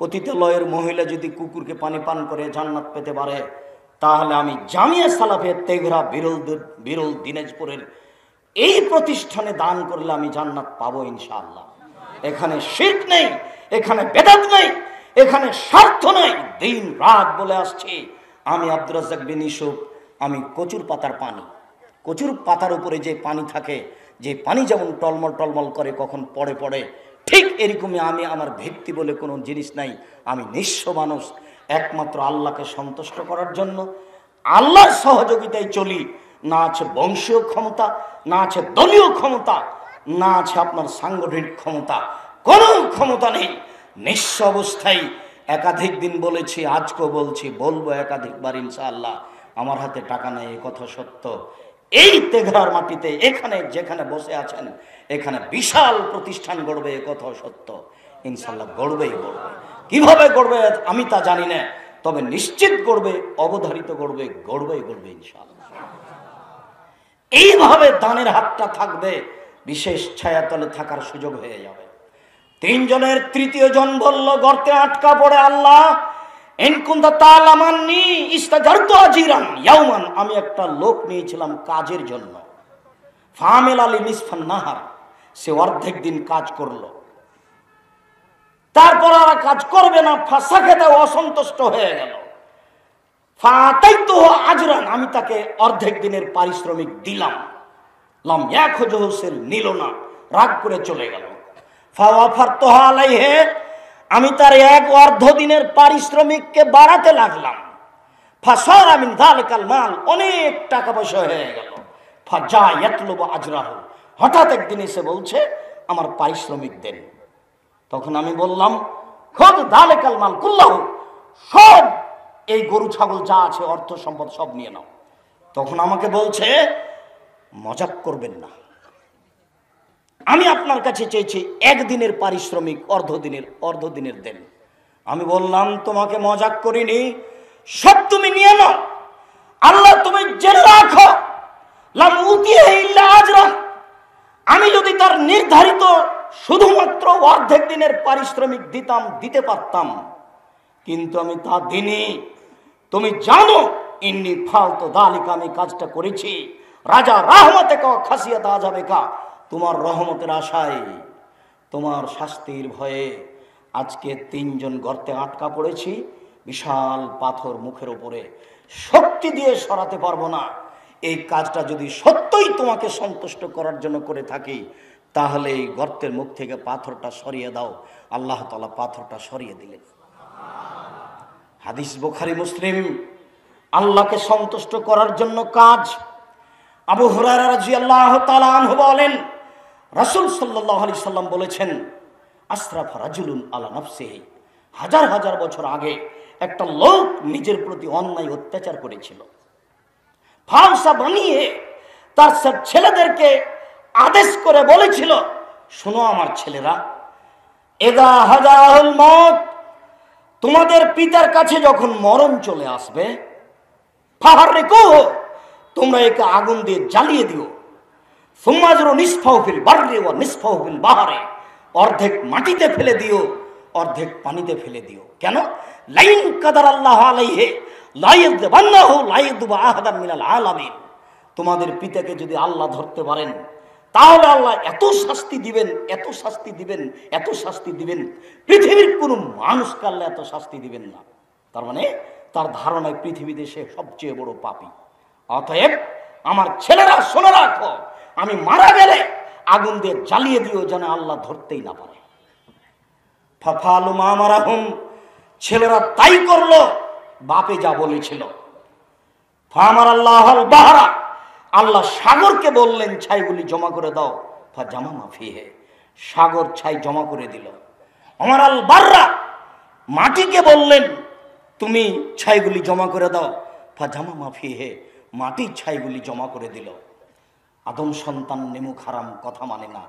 পতিতালয়ের মহিলা যদি কুকুরকে পানি পান করে জান্নাত পেতে পারে, তাহলে আমি জামিয়া সালাফিয়া তেঘরা বিরল দিনাজপুরের এই প্রতিষ্ঠানে দান করলে আমি জান্নাত পাবো ইনশাআল্লাহ। এখানে শিরক নেই, এখানে বেদাত নেই, এখানে স্বার্থ নেই। দিন রাত বলে আসছি আমি আব্দুর রাজ্জাক বিন ইউসুফ, আমি কচুর পাতার পানি, কচুর পাতার উপরে যে পানি থাকে, যে পানি যেমন টলমল টলমল করে কখন পড়ে পড়ে, ঠিক এরকমই আমি, আমার ভিত্তি বলে কোনো জিনিস নাই। আমি নিঃস্ব মানুষ, একমাত্র আল্লাহকে সন্তুষ্ট করার জন্য আল্লাহর সহযোগিতায় চলি। না আছে বংশীয় ক্ষমতা, না আছে দলীয় ক্ষমতা, না আছে আপনার সাংগঠনিক ক্ষমতা, কোনো ক্ষমতা নেই। নিঃস্ব অবস্থায় একাধিক দিন বলেছি, আজকেও বলছি, বলবো একাধিকবার ইনশাআল্লাহ। আমার হাতে টাকা নেই, এ কথা সত্য। এই তেঘরার মাটিতে এখানে যেখানে বসে আছেন এখানে বিশাল প্রতিষ্ঠান গড়বে, এ কথাও সত্য। ইনশাআল্লাহ গড়বেই গড়বে। কিভাবে গড়বে আমি তা জানি না, তবে নিশ্চিত গড়বে, অবধারিত গড়বে, গড়বেই গড়বে ইনশাআল্লাহ। এইভাবে দানের হাতটা থাকবে, বিশেষ ছায়াতলে থাকার সুযোগ হয়ে যাবে। তিনজনের তৃতীয় জন বলল, গর্তে আটকা পড়ে আল্লাহ, আমি একটা লোক নিয়েছিলাম কাজের জন্য, ফামেল আলী নিসফান নাহার, সে অর্ধেক দিন কাজ করলো, তারপর আর কাজ করবে না, ফাঁসা খেতে অসন্তুষ্ট হয়ে গেল। আজরান, আমি তাকে অর্ধেক দিনের পারিশ্রমিক দিলাম, লাম ইয়াখুযুহু, সে নিল না, রাগ করে চলে গেল। ফাওয়াফারতুহু আলাইহি, আমি তার এক অর্ধ দিনের পারিশ্রমিককে বাড়াতে লাগলাম। ফাসারা মিন যালিকাল মাল, অনেক টাকা পয়সা হয়ে গেল। ফাজা ইয়াতলুবু আজরাহু, হঠাৎ একদিন এসে বলছে আমার পারিশ্রমিক দেন। তখন আমি বললাম, খুদ যালিকাল মাল কুল্লাহু, সব এই গরু ছাগল যা আছে অর্থ সম্পদ সব নিয়ে নাও। তখন আমাকে বলছে, মজাক করবেন না, আমি আপনার কাছে চেয়েছি একদিনের পারিশ্রমিক, অর্ধ দিনের দেন। আমি বললাম, তোমাকে মজাক করিনি, সব তুমি নিয়ে নাও। আল্লাহ তুমি জেনে রাখো, লাম উতিয়া ইল্লা আজরান, আমি যদি তার নির্ধারিত শুধুমাত্র অর্ধেক দিনের পারিশ্রমিক দিতে পারতাম, কিন্তু আমি তা দিনি। তুমি জানো ইন্নি ফালতু দালিকা, আমি কাজটা করেছি রাজা রাহমাতে কা খাসিয়াত আযাবে কা, তোমার রহমতের আশায়, তোমার শাস্তির ভয়ে। আজকে তিনজন গর্তে আটকা পড়েছি, বিশাল পাথর মুখের উপরে, শক্তি দিয়ে সরাতে পারবো না। এই কাজটা যদি সত্যই তোমাকে সন্তুষ্ট করার জন্য করে থাকি, তাহলে এই গর্তের মুখ থেকে পাথরটা সরিয়ে দাও। আল্লাহ তাআলা পাথরটা সরিয়ে দিলেন। হাদিস বুখারী মুসলিম। আল্লাহকে সন্তুষ্ট করার জন্য কাজ। আবু হুরায়রা রাদিয়াল্লাহু তাআলা আনহু বলেন, রাসূল সাল্লাল্লাহু আলাইহি সাল্লাম বলেছেন, আসরাফা রাজুলুন আলা নাফসিহি, হাজার হাজার বছর আগে একটা লোক নিজের প্রতি অন্যায় অত্যাচার করেছিল। ফাউসা বানিয়ে তার সব ছেলেদেরকে আদেশ করে বলেছিল, শোনো আমার ছেলেরা, ইযা হাজাহুল মউত, তোমাদের পিতার কাছে যখন মরণ চলে আসবে, ফাহাররিকুহু, তোমরা একে আগুন দিয়ে জ্বালিয়ে দিও। সুম্মাজরু নিসফাহু ফিল বাররি ওয়া নিসফাহু ফিল বাহরি, অর্ধেক মাটিতে ফেলে দিও, অর্ধেক পানিতে ফেলে দিও। কেন? লাইন কাদারাল্লাহু আলাইহি লা ইয়াযবান্নাহু লা ইয়াযবা আহাদান মিনাল আলামিন, তোমাদের পিতাকে যদি আল্লাহ ধরতে পারেন, তাহলে আল্লাহ এত শাস্তি দিবেন, এত শাস্তি দিবেন, এত শাস্তি দিবেন, পৃথিবীর কোনো মানুষকে আল্লাহ এত শাস্তি দিবেন না। তার মানে তার ধারণায় পৃথিবীতে সে সবচেয়ে বড় পাপী। অতএব আমার ছেলেরা শুনে রাখো, আমি মারা গেলে আগুন দিয়ে জ্বালিয়ে দিও যেন আল্লাহ ধরতেই না পারে। ফাফালু মা মারাহুম, ছেলেরা তাই করলো বাপে যা বলেছিল। ফামার আল্লাহল বাহরা, আল্লাহ সাগরকে বললেন ছাইগুলি জমা করে দাও। ফা জামা মাফি হে, সাগর ছাই জমা করে দিল। আমার আল বাররা, মাটিকে বললেন তুমি ছাইগুলি জমা করে দাও। ফা জামা মাফি হে, মাটি ছাইগুলি জমা করে দিল। আদম সন্তান নেমুক হারাম কথা মানে না,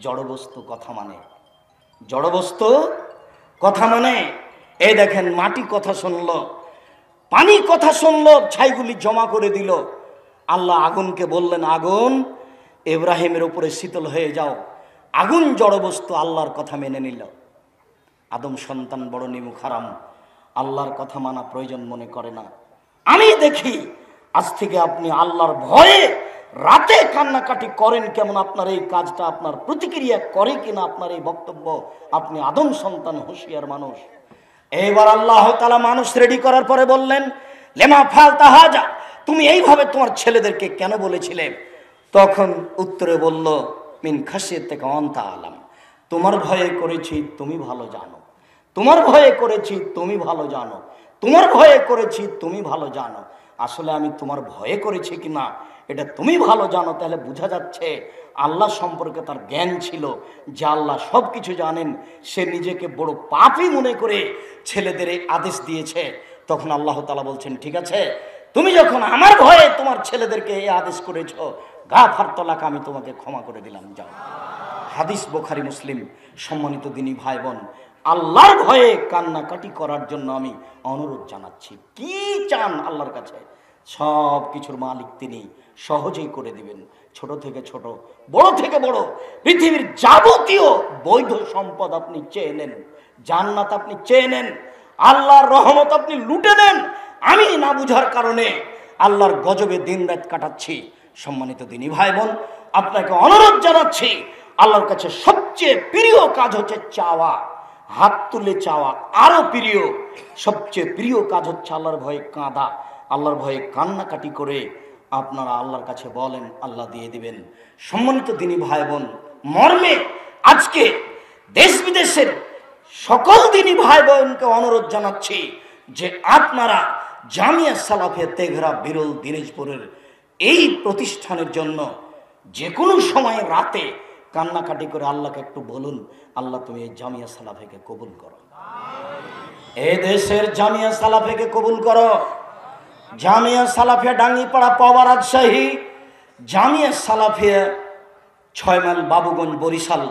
জড়বস্তু কথা মানে। জড়বস্তু কথা মানে। এই দেখেন মাটি কথা শুনলো, পানি কথা শুনলো, ছাইগুলি জমা করে দিল। আল্লাহ আগুনকে বললেন আগুন ইব্রাহিমের উপরে শীতল হয়ে যাও। আগুন জড়বস্তু আল্লাহর কথা মেনে নিল। আদম সন্তান বড় নিমুখ হারাম, আল্লাহর কথা মানা প্রয়োজন মনে করে না। আমি দেখি আজ থেকে আপনি আল্লাহর ভয়ে রাতে কান্নাকাটি করেন কেমন, আপনার এই কাজটা আপনার প্রতিক্রিয়া করে কিনা আপনার এই বক্তব্য। আপনি আদম সন্তান, হুঁশিয়ার মানুষ। এইবার আল্লাহ তাআলা মানুষ রেডি করার পরে বললেন লেমা ফালতা হাজা, তুমি এইভাবে তোমার ছেলেদেরকে কেন বলেছিলে? তখন উত্তরে বলল মিন খাশিয়াতিকা আনতা আলাম, তোমার ভয়ে করেছি তুমি ভালো জানো, তোমার ভয়ে করেছি তুমি ভালো জানো, তোমার ভয়ে করেছি তুমি ভালো জানো। আসলে আমি তোমার ভয়ে করেছি কিনা এটা তুমি ভালো জানো। তাহলে বোঝা যাচ্ছে আল্লাহ সম্পর্কে তার জ্ঞান ছিল, যে আল্লাহ সব কিছু জানেন। সে নিজেকে বড় পাপী মনে করে ছেলেদের এই আদেশ দিয়েছে। তখন আল্লাহ তাআলা বলছেন ঠিক আছে, তুমি যখন আমার ভয়ে তোমার ছেলেদেরকে এই আদেশ করেছো, গাফারতু লাকা, আমি তোমাকে ক্ষমা করে দিলাম, যাও। হাদিস বুখারী মুসলিম। সম্মানিত দিনী ভাই বোন, আল্লাহর ভয়ে কান্নাকাটি করার জন্য আমি অনুরোধ জানাচ্ছি। কি চান আল্লাহর কাছে? সব কিছুর মালিক তিনি, সহজেই করে দিবেন। ছোট থেকে ছোট, বড় থেকে বড়, পৃথিবীর যাবতীয় বৈধ সম্পদ আপনি চেয়ে নেন, জান্নাত আপনি চেয়ে নেন, আল্লাহর রহমত আপনি লুটে নেন। আমি না বুঝার কারণে আল্লাহর গজবে দিন রাত কাটাচ্ছি। সম্মানিত দিনী ভাই বোন, আপনাকে অনুরোধ জানাচ্ছি, আল্লাহর কাছে সবচেয়ে প্রিয় কাজ হচ্ছে চাওয়া, হাত তুলে চাওয়া আরো প্রিয়। সবচেয়ে প্রিয় কাজ হচ্ছে আল্লাহর ভয়ে কাঁদা, আল্লাহর ভয়ে কান্নাকাটি করে আপনারা আল্লাহর কাছে বলেন, আল্লাহ দিয়ে দিবেন। সম্মানিত দিনী ভাই বোন, মর্মে আজকে দেশ বিদেশের সকল দিনী ভাই বোনকে অনুরোধ জানাচ্ছি যে আপনারা জামিয়া সালাফিয়া তেঘরা বিরল দিনাজপুরের এই প্রতিষ্ঠানের জন্য যে কোনো সময় রাতে কান্নাকাটি করে আল্লাহকে একটু বলুন, আল্লাহ তুমি এই জামিয়া সালাফিয়াকে কবুল করো, এই দেশের জামিয়া সালাফিয়াকে কবুল করো। জামিয়া সালাফিয়া ডাঙ্গিপাড়া পাওয়া রাজশাহী, জামিয়া সালাফিয়া 6 মাইল বাবুগঞ্জ বরিশাল,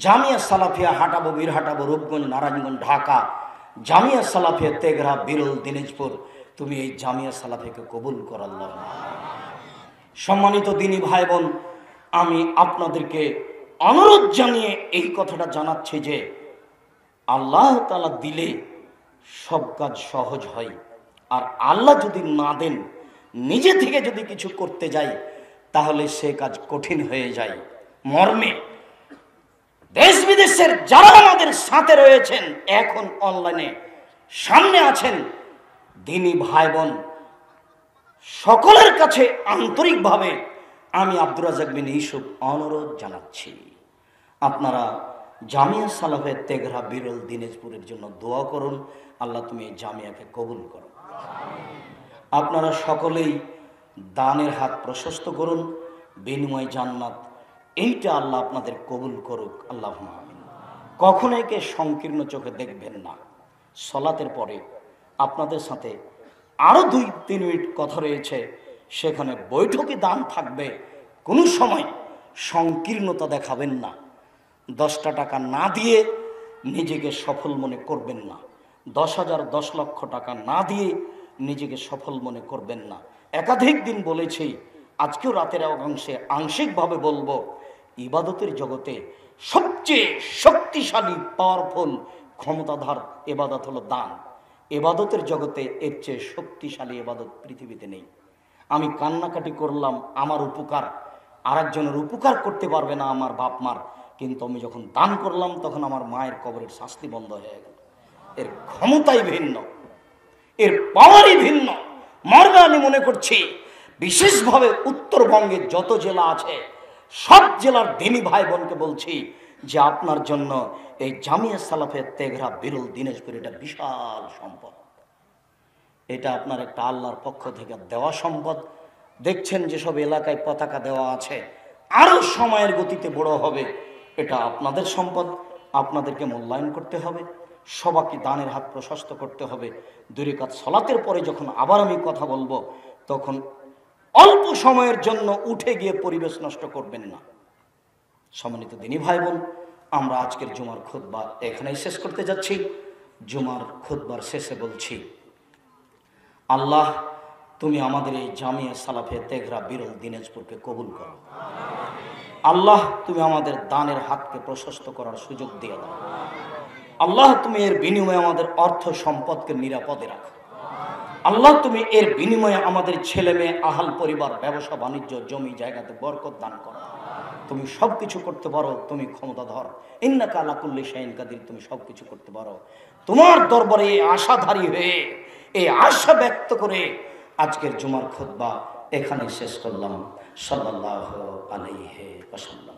জামিয়া সালাফিয়া হাটাবো বীরহাটাবো রূপগঞ্জ নারায়ণগঞ্জ ঢাকা, জামিয়া সালাফিয়া তেঘরা বিরল দিনাজপুর। তুমি এই জামিয়া সালাফিয়াকে কবুল কর আল্লাহ। সম্মানিত দিনী ভাই বোন, আমি আপনাদেরকে অনুরোধ জানিয়ে এই কথাটা জানাচ্ছি যে আল্লাহ তাআলা দিলে সব কাজ সহজ হয়, আর আল্লাহ যদি না দেন, নিজে থেকে যদি কিছু করতে যাই, তাহলে সে কাজ কঠিন হয়ে যায়। মর্মে দেশ বিদেশের যারা আমাদের সাথে রয়েছেন, এখন অনলাইনে সামনে আছেন, দিনী ভাই বোন সকলের কাছে আন্তরিকভাবে আমি আব্দুর রাজ্জাক বিন ইউসুফ অনুরোধ জানাচ্ছি, আপনারা জামিয়া সালাফিয়া তেঘরা বিরল দিনাজপুরের জন্য দোয়া করুন। আল্লাহ তুমি এই জামিয়াকে কবুল করো। আপনারা সকলেই দানের হাত প্রশস্ত করুন, বিনিময় জান্নাত, এইটা আল্লাহ আপনাদের কবুল করুক, আল্লাহুম্মা আমিন। কখনো একে সংকীর্ণ চোখে দেখবেন না। সলাতের পরে আপনাদের সাথে আরো 2-3 মিনিট কথা রয়েছে, সেখানে বৈঠকি দান থাকবে। কোনো সময় সংকীর্ণতা দেখাবেন না। 10টা টাকা না দিয়ে নিজেকে সফল মনে করবেন না। 10,000 10 লক্ষ টাকা না দিয়ে নিজেকে সফল মনে করবেন না। একাধিক দিন বলেছি, আজকেও রাতের অংশে আংশিকভাবে বলবো, ইবাদতের জগতে সবচেয়ে শক্তিশালী পাওয়ারফুল ক্ষমতাধর ইবাদত হলো দান। ইবাদতের জগতে এর চেয়ে শক্তিশালী ইবাদত পৃথিবীতে নেই। আমি কান্নাকাটি করলাম, আমার উপকার আরেকজনের উপকার করতে পারবে না আমার বাপ মার, কিন্তু আমি যখন দান করলাম তখন আমার মায়ের কবরের শাস্তি বন্ধ হয়ে গেল। এর ক্ষমতাই ভিন্ন, এর পাওয়ারই ভিন্ন। মর্মে আমি মনে করছি বিশেষভাবে উত্তরবঙ্গের যত জেলা আছে সব জেলার দিনী ভাই বোনকে বলছি যে আপনার জন্য এই জামিয়া সালাফে তেঘরা বিরল দিনাজপুর এটা বিশাল সম্পদ। এটা আপনার একটা আল্লাহর পক্ষ থেকে দেওয়া সম্পদ। দেখছেন যেসব এলাকায় পতাকা দেওয়া আছে, আরো সময়ের গতিতে বড় হবে। এটা আপনাদের সম্পদ, আপনাদেরকে মূল্যায়ন করতে হবে। সবাইকে দানের হাত প্রশস্ত করতে হবে। 2 রাকাত সালাতের পরে যখন আবার আমি কথা বলবো, তখন অল্প সময়ের জন্য উঠে গিয়ে পরিবেশ নষ্ট করবেন না। সম্মানিত দিনী ভাই বোন, আমরা আজকের জুমার খুতবা এখানেই শেষ করতে যাচ্ছি। জুমার খুতবার শেষে বলছি, আল্লাহ তুমি আমাদের এই জামিয়া সালাফে তেঘরা বিরল দিনাজপুরকে কবুল করো। আল্লাহ তুমি আমাদের দানের হাতকে প্রশস্ত করার সুযোগ দিয়ে দাও। আল্লাহ তুমি এর বিনিময়ে আমাদের অর্থ সম্পদকে নিরাপদে রাখো। আল্লাহ তুমি এর বিনিময়ে আমাদের ছেলে মেয়ে, আহাল পরিবার, ব্যবসা বাণিজ্য, জমি জায়গাতে বরকত দান করো। তুমি সবকিছু করতে পারো, তুমি ক্ষমতাধর। ইন্নাকা আলা কুল্লি শাইইন কাদির, তুমি সবকিছু করতে পারো। তোমার দরবারে আশাধারী হয়ে, এই আশা ব্যক্ত করে আজকের জুমার খুতবা এখানে শেষ করলাম। সাল্লাল্লাহু আলাইহি ওয়াসাল্লাম।